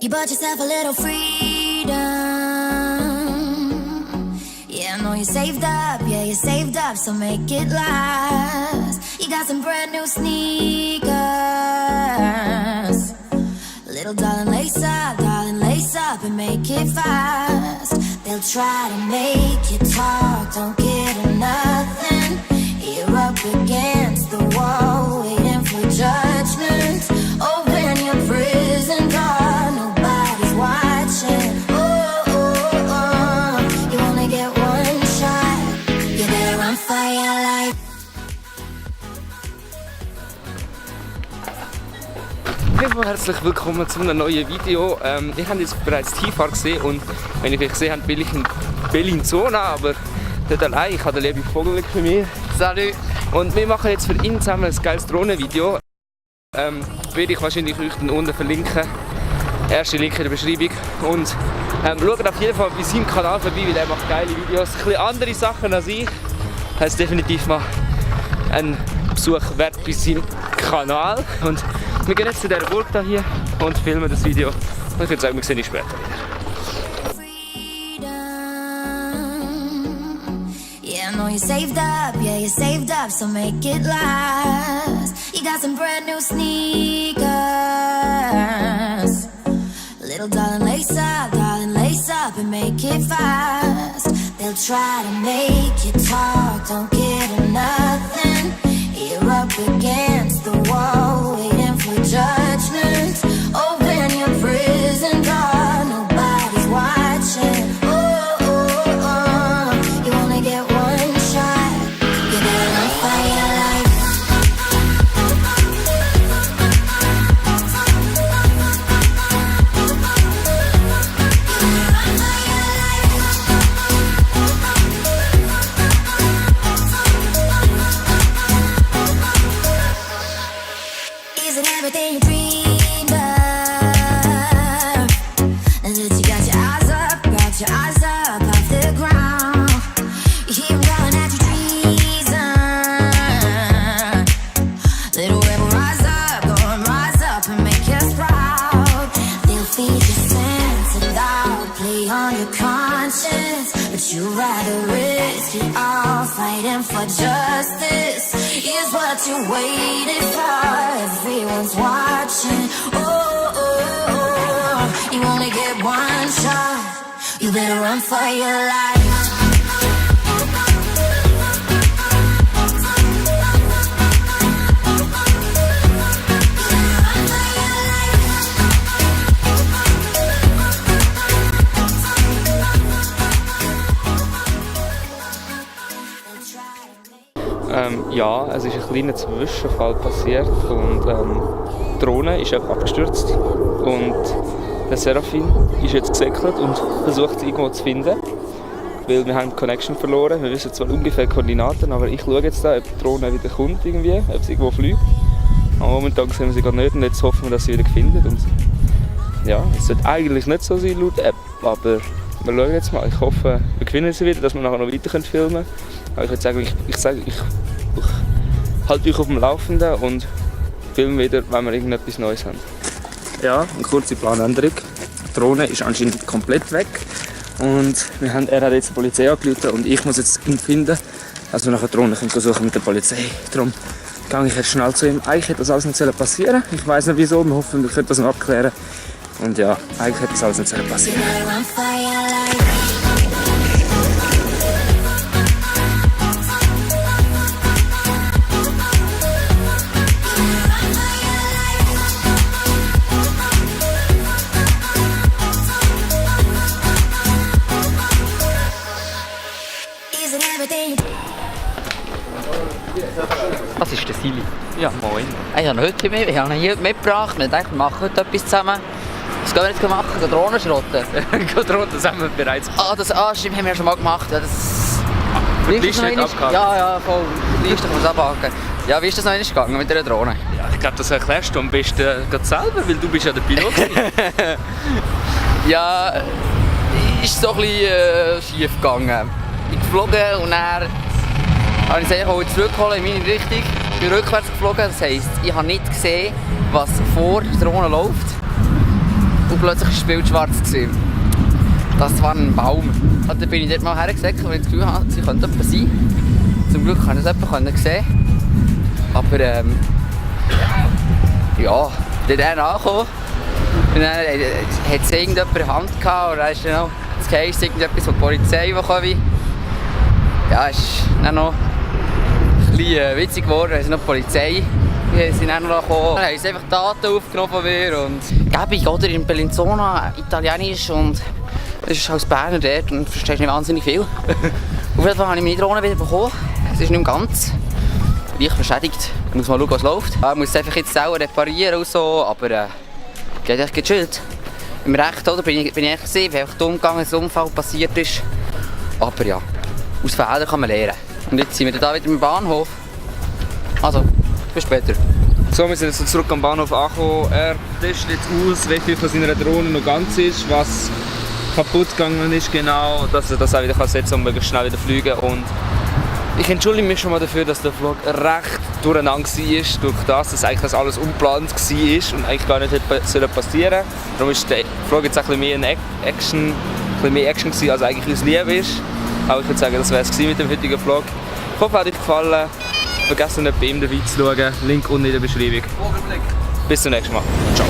You bought yourself a little freedom. Yeah, I know you saved up, yeah, you saved up, so make it last. You got some brand new sneakers. Little darling, lace up and make it fast. They'll try to make you talk, don't give them nothing. You're up against the wall, waiting for judgment. Open your prison door, nobody's watching. Oh, oh, oh, you only get one shot. You better run for your life. Hallo, herzlich willkommen zu einem neuen Video. Ihr habt jetzt bereits die Hinfahrt gesehen und wenn ihr vielleicht gesehen habt, bin ich in Bellinzona, aber nicht allein. Ich habe den lieben Vogel für mich. Salut! Und wir machen jetzt für ihn zusammen ein geiles Drohnenvideo. Werde ich wahrscheinlich euch dann unten verlinken. Erste Link in der Beschreibung. Und schaut auf jeden Fall bei seinem Kanal vorbei, weil er macht geile Videos. Ein bisschen andere Sachen als ich. Das heisst definitiv mal ein Besuch wert bei seinem Kanal. Und wir gehen jetzt zu dieser Burg hier und filmen das Video. Und ich würde sagen, wir sehen uns später wieder. Yeah, I know you saved up, yeah, you saved up, so make it last. You got some brand new sneakers. Little darling, lace up and make it fast. They'll try to make you talk, don't give them nothing. You're up against the wall, waiting for judgment. Open your prison door, nobody's watching. Oh, oh, oh, you only get one shot. You better run for your life. Is it everything you dreamed of? And that you got your eyes up off the ground. You hear 'em calling at your treason. Little rebel, rise up and make us proud. They'll feed your sense and doubt, play on your conscience, but you'd rather risk it all, fighting for justice. Is what you waited for. Everyone's watching. Oh, oh, oh, you only get one shot. You better run for your life. Ja, es ist ein kleiner Zwischenfall passiert und die Drohne ist einfach abgestürzt und der Serafin ist jetzt gesäckelt und versucht es irgendwo zu finden, weil wir haben die Connection verloren. Wir wissen zwar ungefähr Koordinaten, aber ich schaue jetzt da, ob die Drohne wieder kommt irgendwie, ob sie irgendwo fliegt. Aber momentan sehen wir sie gerade nicht und jetzt hoffen wir, dass sie wieder findet. Und ja, es sollte eigentlich nicht so sein laut App, aber wir schauen jetzt mal. Ich hoffe, wir gewinnen sie wieder, dass wir nachher noch weiter filmen können. Aber ich würde sagen, ich halte euch auf dem Laufenden und filme wieder, wenn wir irgendetwas Neues haben. Ja, eine kurze Planänderung. Die Drohne ist anscheinend komplett weg. Und er hat jetzt die Polizei angerufen und ich muss jetzt ihn finden, dass wir nachher die Drohne suchen mit der Polizei. Darum gehe ich jetzt schnell zu ihm. Eigentlich hätte das alles nicht passieren sollen. Ich weiß nicht wieso, wir hoffen, wir können das noch abklären. Und ja, eigentlich hätte das alles nicht passieren sollen. Das ist der Silly. Ja, moin. Ich habe ihn hier mitgebracht und ich dachte, wir machen heute etwas zusammen. Was gehen wir jetzt machen? Gehen Drohnen schrotten? Das haben wir bereits gemacht. Stimmt, haben wir ja schon mal gemacht. Ja, die Liste nicht abgehakt. Ja, voll. Die Liste kann man abhaken. Ja, wie ist das noch einmal gegangen mit der Drohne? Ja, ich glaube, das erklärst du am besten gerade selber, weil du bist ja der Pilot. Ja, ist so ein bisschen schief gegangen. Ich bin geflogen und dann habe ich es zurückholen in meine Richtung. Ich bin rückwärts geflogen, das heisst, ich habe nicht gesehen, was vor der Drohne läuft. und plötzlich war das Bild schwarz gewesen. Das war ein Baum. Und dann bin ich dort mal hergesäckelt, weil ich das Gefühl hatte, sie könnte jemand sein. Zum Glück konnte es jemand sehen. Aber ja, dann angekommen. Und dann hat es irgendjemand in der Hand gehabt, und dann ist dann noch das Case irgendetwas von der Polizei, die kommt. Ja, es ist dann noch ein bisschen witzig geworden, als noch die Polizei sind dann noch gekommen. Dann haben sie einfach Daten aufgenommen von mir und gäbig, oder? In Bellinzona, Italienisch, und das ist als Berner dort und verstehst nicht wahnsinnig viel. Auf jeden Fall habe ich meine Drohne wieder bekommen. Es ist nicht mehr ganz leicht beschädigt. Ich muss mal schauen, was läuft. Ich muss es einfach jetzt selber reparieren und so, aber geht echt gechillt. Im Recht, oder? Bin ich echt gesehen, bin einfach dumm gegangen, dass ein Unfall passiert ist. Aber ja, aus Fehlern kann man lernen. Und jetzt sind wir da wieder im Bahnhof. Also, bis später. So, wir sind jetzt zurück am Bahnhof angekommen. Er testet jetzt aus, wie viel von seiner Drohne noch ganz ist, was kaputt gegangen ist genau, dass er das auch wieder setzen kann und möglichst schnell wieder fliegen. Und ich entschuldige mich schon mal dafür, dass der Flug recht durcheinander war, durch das eigentlich das alles ungeplant war und eigentlich gar nicht hätte passieren. Darum ist der Flug jetzt ein bisschen mehr Action gewesen, als eigentlich uns lieb ist. Aber ich würde sagen, das wäre es mit dem heutigen Vlog. Ich hoffe, es hat euch gefallen. Vergesst nicht, bei ihm dabei zu schauen. Link unten in der Beschreibung. Bis zum nächsten Mal. Ciao.